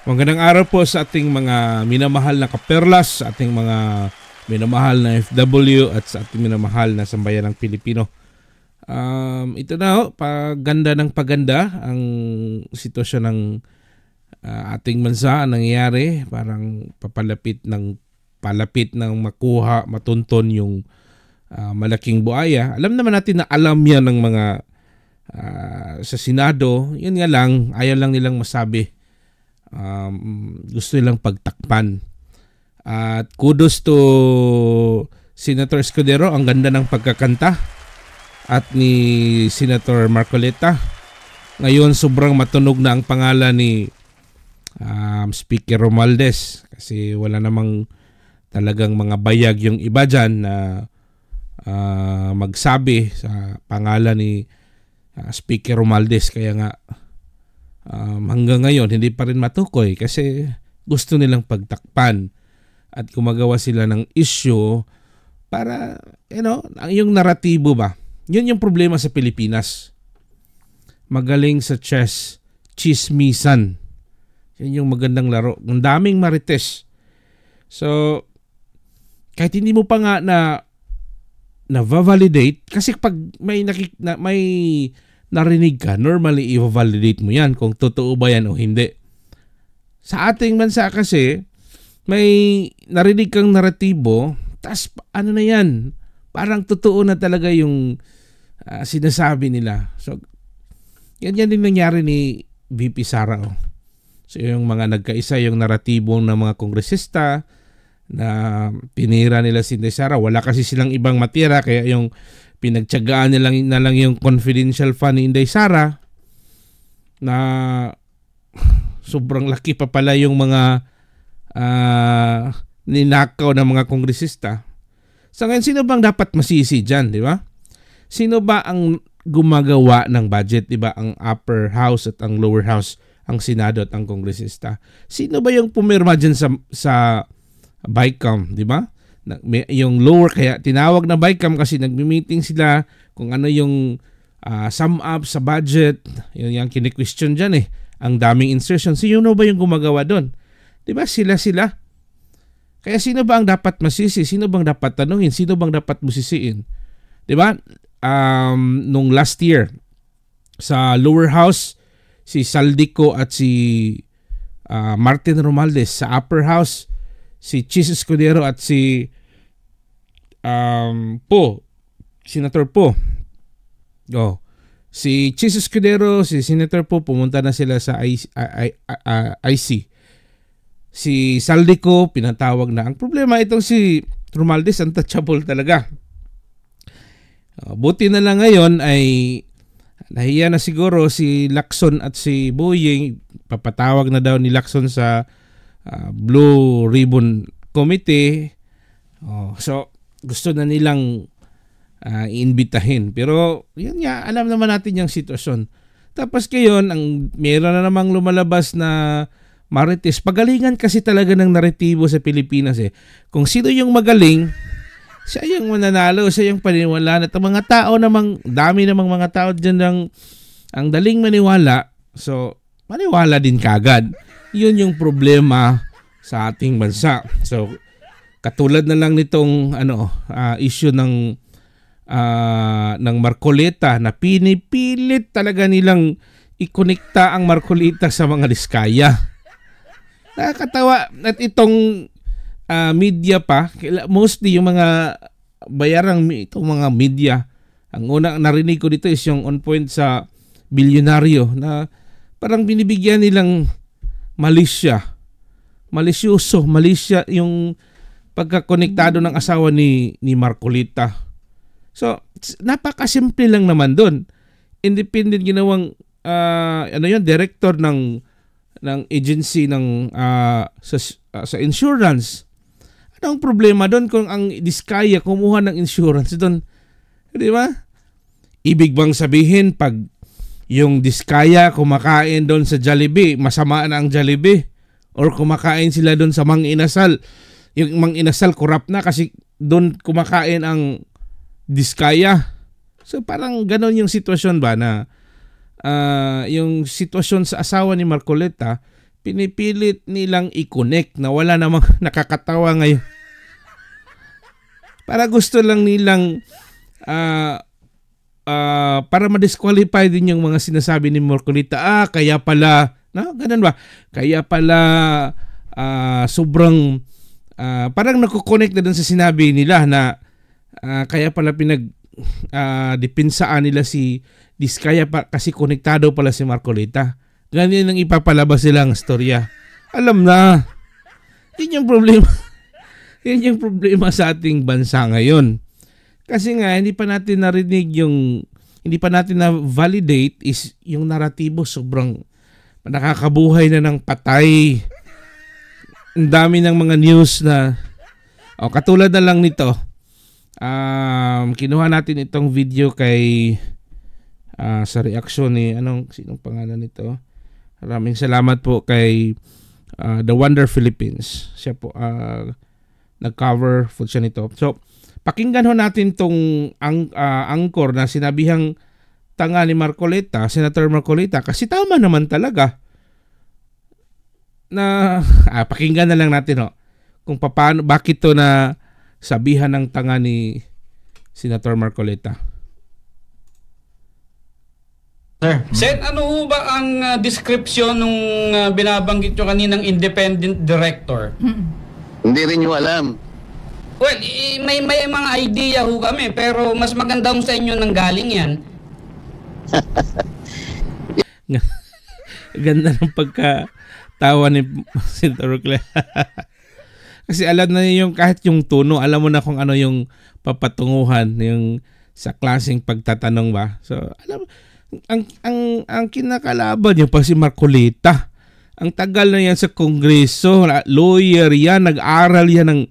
Magandang araw po sa ating mga minamahal na kaperlas, sa ating mga minamahal na FW at sa ating minamahal na sambayanang Pilipino. Ito na ho, paganda ng paganda ang sitwasyon ng ating bansa nangyayari. Parang palapit ng makuha, matunton yung malaking buaya. Alam naman natin na alam yan ng mga sa Senado. Yun nga lang, ayaw lang nilang masabi. Gusto nilang pagtakpan. At kudos to Senator Escudero, ang ganda ng pagkakanta, at ni Senator Marcoleta. Ngayon sobrang matunog na ang pangalan ni Speaker Romualdez kasi wala namang talagang mga bayag yung iba dyan na magsabi sa pangalan ni Speaker Romualdez. Kaya nga hanggang ngayon hindi pa rin matukoy kasi gusto nilang pagtakpan at gumagawa sila ng issue para yung naratibo ba. Yun yung problema sa Pilipinas. Magaling sa chismisan. Yan yung magandang laro. Ang daming marites. So kahit hindi mo pa nga na-validate, kasi pag may narinig ka, normally i-validate mo yan kung totoo ba yan o hindi. Sa ating bansa kasi, may narinig kang naratibo, tas ano na yan, parang totoo na talaga yung sinasabi nila. So, yan din nangyari ni VP Sara. So, yung mga nagkaisa, yung naratibo ng mga kongresista, na pinira nila si Inday Sara. Wala kasi silang ibang matira, kaya yung pinagtiyagaan na lang yung confidential fund ni Inday Sara na sobrang laki pa pala yung mga ninakaw ng mga kongresista. So ngayon, sino bang dapat masisi dyan, di ba? Sino ba ang gumagawa ng budget, di ba? Ang upper house at ang lower house, ang Senado at ang kongresista. Sino ba yung pumirma dyan sa BICAM, di ba? Yung lower, kaya tinawag na BICAM kasi nagmi-meeting sila kung ano yung sum up sa budget. Yun yung kini-question dyan eh. Ang daming insertion. Sino ba yung gumagawa doon? Di ba? Sila. Kaya sino ba ang dapat masisi? Sino bang dapat tanungin? Sino bang dapat musisiin? Di ba? Nung last year, sa lower house, si Saldico at si Martin Romualdez. Sa upper house, si Chis Escudero at si Senator Poe. Si Chis Escudero, si Senator Poe, pumunta na sila sa IC. Si Saldico, pinatawag na. Ang problema, itong si Romualdez, untouchable talaga. Buti na lang ngayon ay nahiya na siguro si Lacson at si Boying. Papatawag na daw ni Lacson sa Blue Ribbon Committee. So gusto na nilang iimbitahin. Pero yun nga, alam naman natin yung sitwasyon. Tapos ngayon, meron na namang lumalabas na marites. Pagalingan kasi talaga ng naratibo sa Pilipinas eh. Kung sino yung magaling, siya yung mananalo, siya yung paniwalaan. At ang mga tao namang, dami namang mga tao dyan ang daling maniwala. So maniwala din kagad. Yun yung problema sa ating bansa. So katulad na lang nitong issue ng Marcoleta na pinipilit talaga nilang ikonekta ang Marcoleta sa mga diskaya. Nakakatawa. At itong media pa, mostly yung mga itong mga media, ang unang narinig ko dito is yung on point sa bilyonaryo na parang binibigyan nilang malisya yung pagkakonektado ng asawa ni Marcoleta. So napakasimple lang naman doon. Independent ginawang director ng agency ng sa insurance. Ano ang problema doon kung ang diskaya kumuha ng insurance doon? Di ba? Ibig bang sabihin pag yung diskaya kumakain doon sa Jollibee, masama na ang Jollibee? Or kumakain sila doon sa Mang Inasal, yung Mang Inasal corrupt na kasi doon kumakain ang diskaya? So parang ganon yung sitwasyon ba na yung sitwasyon sa asawa ni Marcoleta pinipilit nilang i-connect na wala namang nakakatawa ngayon. Para gusto lang nilang para ma-disqualify din yung mga sinasabi ni Marcolita. Kaya pala, ganun ba? Kaya pala sobrang parang nako-connect na dun sa sinabi nila na kaya pala depinsaan nila si Diskaya kasi konektado pala si Marcolita. Ganyan ang ipapalabas silang storya. Alam na. Yun yung problema. Yun yung problema sa ating bansa ngayon. Kasi nga, hindi pa natin na-validate is yung naratibo sobrang nakakabuhay na ng patay. Ang dami ng mga news na, katulad na lang nito, kinuha natin itong video kay, sa reaksyon ni, sinong pangalan nito? Maraming salamat po kay The Wonder Philippines. Siya po, nag-cover po siya nito. So, pakinggan ho natin tong angkor na sinabihang tanga ni Marcolita, Senator Marcolita, kasi tama naman talaga na pakinggan na lang natin kung paano, bakit to na sabihan ng tanga ni Senator Marcolita. Sen, ano ho ba ang description nung binabanggit nyo kaninang independent director? Hindi rin nyo alam. Well, may mga idea ho kami, pero mas maganda ho sa inyo nang galing yan. Ganda ng pagkatawa ni Senator Claire. Kasi alam na yung kahit yung tono, alam mo na kung ano yung papatunguhan yung sa klaseng pagtatanong ba. So, alam ang kinakalaban niya pa si Marcolita. Ang tagal na yan sa Kongreso, lawyer yan, nag-aral yan ng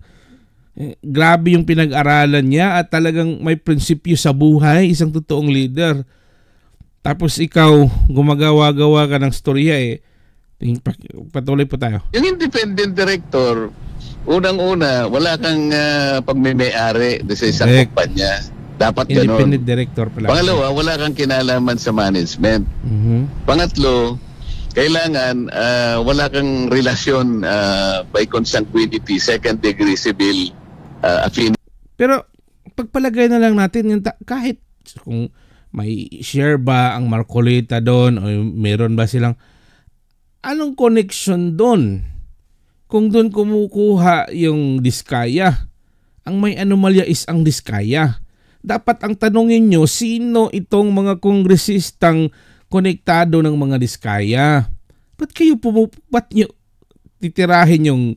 grabe yung pinag-aralan niya at talagang may prinsipyo sa buhay, isang totoong leader. Tapos ikaw, gumagawa-gawa ka ng storya patuloy po tayo. Yung independent director, unang-una, wala kang pagmimay-ari sa isang kumpanya. Dapat gano'n. Independent director pala. Pangalawa, wala kang kinalaman sa management. Pangatlo, kailangan wala kang relasyon by consanguinity, second degree civil affinity. Pero pagpalagay na lang natin yung kahit kung may share ba ang Marcolita doon o meron ba silang anong connection doon? Kung doon kumukuha yung Diskaya, ang may anomalya is ang Diskaya. Dapat ang tanongin nyo, sino itong mga kongresistang konektado ng mga Diskaya? Ba't nyo titirahin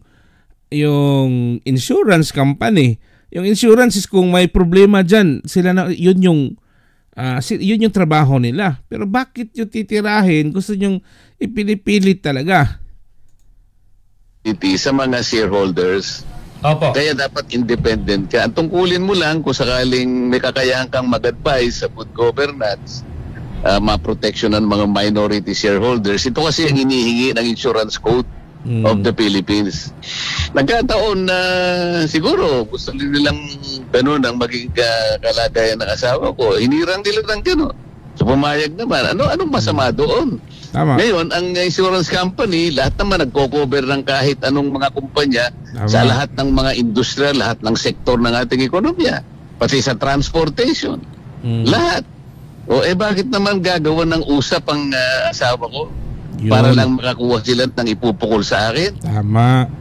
yung insurance company? Yung insurance is kung may problema dyan, yun yung trabaho nila. Pero bakit yung titirahin? Gusto nyong ipinipilit talaga. Sa mga shareholders. Opo. Kaya dapat independent ka. Ang tungkulin mo lang kung sakaling may kakayahan kang mag-advise sa good governance, ma-protection ng mga minority shareholders. Ito kasi ang hinihingi ng insurance code of the Philippines. Nagkataon na siguro gusto nilang ganun ang maging kalagayan ng asawa ko. Hinirang nila ng ganun. So pumayag naman. Anong masama doon? Tama. Ngayon, ang insurance company, lahat naman nagko-cover ng kahit anong mga kumpanya. Tama. Sa lahat ng mga industriya, lahat ng sektor ng ating ekonomiya. Pati sa transportation. Lahat. Bakit naman gagawa ng usap ang asawa ko? Yun. Para lang makakuha sila ng ipupukol sa akin? Tama.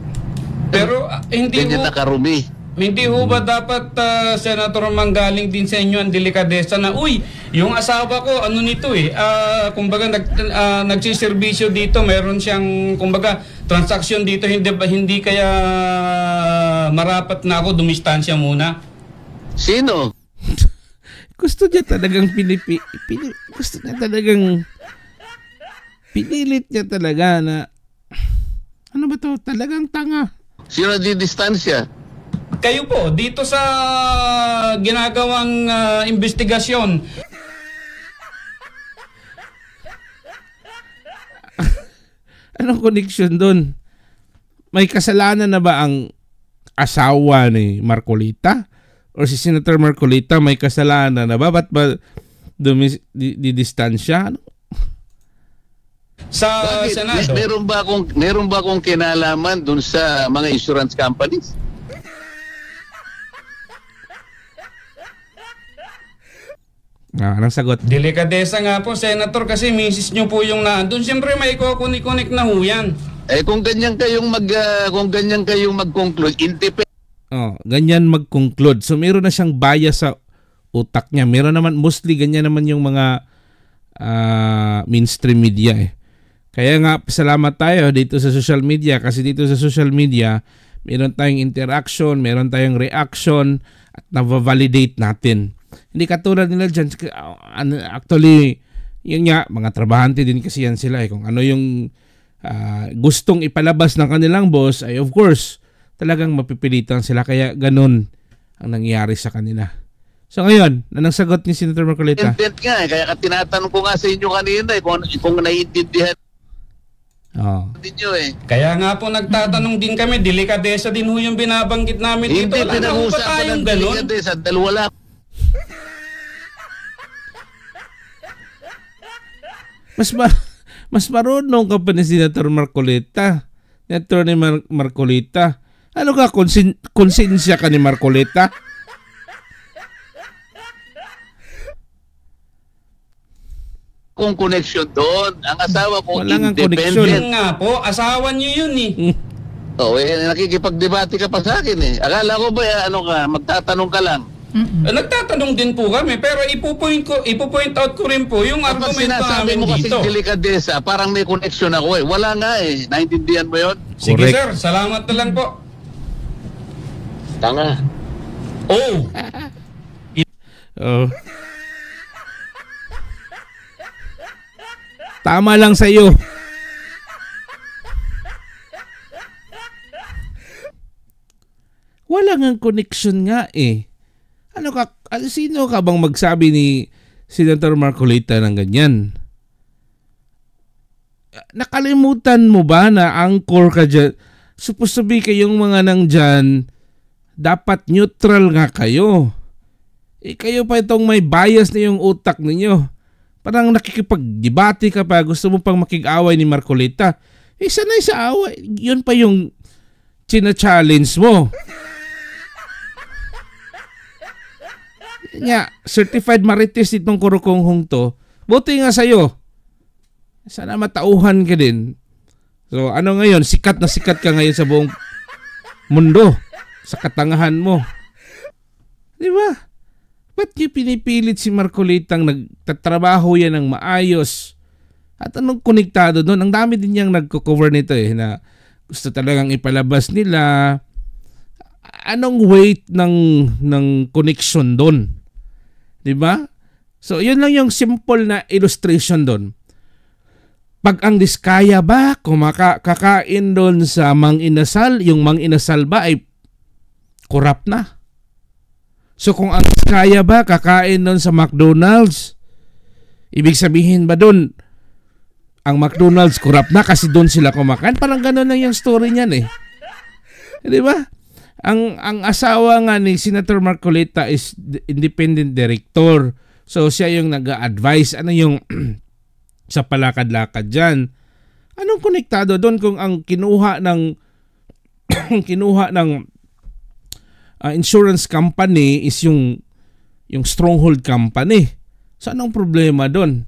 Pero hindi ganyan nakarumi. Hindi ho ba dapat, Senator, manggaling din sa inyo ang delikadesa na, yung asawa ko, nito kumbaga nagsiservisyo dito, meron siyang, kumbaga, transaksyon dito, hindi kaya marapat na ako dumistansya muna? Sino? Gusto niya talagang gusto niya talagang pinilit niya talaga na ano ba to? Talagang tanga. Sino di distansya? Kayo po, dito sa ginagawang investigasyon. Anong connection doon? May kasalanan na ba ang asawa ni Marcolita? O si Senator Marcolita may kasalanan na ba? Ba't ba didistansya? sa Bakit? Senado. Meron ba akong kinalaman dun sa mga insurance companies? Anong sagot? Delikadesa nga po, Senator, kasi misis nyo po yung naandun. Siyempre may kukunik-kunik na ho yan. Kung ganyan kayong mag-conclude, independent. Ganyan mag-conclude. So meron na siyang bias sa utak niya. Meron naman, mostly ganyan naman yung mga mainstream media eh. Kaya nga, salamat tayo dito sa social media kasi dito sa social media, meron tayong interaction, meron tayong reaction at na-validate natin. Hindi katulad nila dyan. Actually, yun nga, mga trabahante din kasi yan sila eh. Kung ano yung gustong ipalabas ng kanilang boss ay of course, talagang mapipilitan sila. Kaya ganun ang nangyayari sa kanila. So ngayon, anong sagot ni Senator Marcolita? Independent nga eh. Kaya tinatanong ko nga sa inyo kanina eh, kung naiintindihan ninyo eh. Kaya nga po nagtatanong din kami, delikadesa din ho yung binabanggit namin dito. Hindi Wala na ho ba pinag-uusapan tayong ng ganun? delikadesa dahil wala. Mas marunong ka pa ni Senator Marcolita. Senator ni Marcolita. Ano ka, konsensya ka ni Marcolita? Kung connection doon. Ang asawa ko Wala nga independent. connection. Yun nga po, asawa niyo yun eh. Nakikipagdebate ka pa sa akin eh. Akala ko ba magtatanong ka lang. Nagtatanong din po kami, pero ipo-point out ko rin po yung Kapag argumento sinasabi namin mo kasi dito. delikadesa, parang may connection ako eh. Wala nga eh. Naintindihan mo yun? Sige Correct. sir, salamat na lang po. Tanga. Oh, Tama lang sa iyo. Wala nga connection nga eh. Sino ka bang magsabi ni Senator Marcolita ng ganyan? Nakalimutan mo ba na anchor ka dyan? Supposed to be kayong mga nandyan, dapat neutral nga kayo. Kayo pa itong may bias na yung utak ninyo. Parang nakikipag-debate ka pa, gusto mo pang makig-away ni Marcolita. Sanay sa away. Yun pa yung china-challenge mo. Nga, certified marites itong kurukonghong to. Buti nga sa'yo. Sana matauhan ka din. So ano ngayon, sikat na sikat ka ngayon sa buong mundo. Sa katangahan mo. Di ba? Ba't niyo pinipilit si Marcolitang nagtatrabaho yan ng maayos? At anong konektado doon? Ang dami din niyang nagko-cover nito eh, na gusto talagang ipalabas nila. Anong weight ng connection doon? Diba? So, yun lang yung simple na illustration doon. Pag ang Diskaya ba kakain doon sa Mang Inasal, yung Mang Inasal ba ay corrupt na? So, kung ang Diskaya ba kakain doon sa McDonald's, ibig sabihin ba doon ang McDonald's corrupt na kasi doon sila kumakain? Parang gano'n lang yung story niyan eh. Di ba? Ang asawa nga ni Senator Marcolita is independent director. So siya yung nag-a-advise ano yung sa palakad-lakad dyan. Anong konektado doon kung ang kinuha ng insurance company is yung Stronghold Company? So anong problema doon?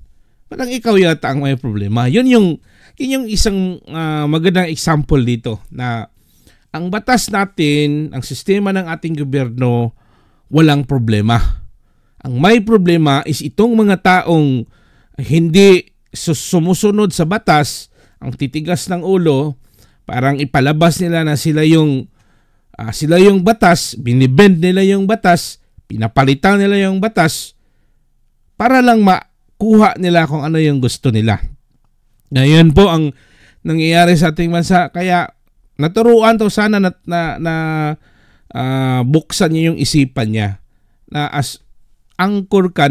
Parang ikaw yata ang may problema. Yun yung isang magandang example dito na ang batas natin, ang sistema ng ating gobyerno, walang problema. Ang may problema is itong mga taong hindi sumusunod sa batas, ang titigas ng ulo, parang ipalabas nila na sila yung batas, binibend nila yung batas, pinapalitan nila yung batas, para lang makuha nila kung ano yung gusto nila. Ngayon po ang nangyayari sa ating bansa, kaya naturuan to sana na buksan niya yung isipan niya na as anchor ka,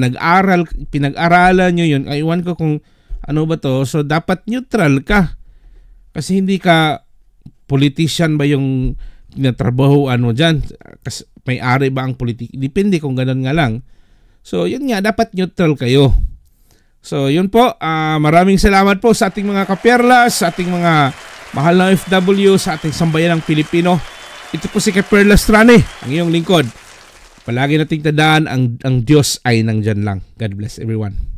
pinag-aralan nyo yun, aywan ko kung ano ba to, so dapat neutral ka kasi hindi ka politician ba yung tinatrabahoan mo dyan, kasi may-ari ba ang politik, depende kung ganun nga lang. So yun nga, dapat neutral kayo. So, yun po. Maraming salamat po sa ating mga kaperlas, sa ating mga mahal na OFW, sa ating sambayan ng Pilipino. Ito po si Kaperlas Trane, ang iyong lingkod. Palagi nating tandaan, ang Diyos ay nandyan lang. God bless everyone.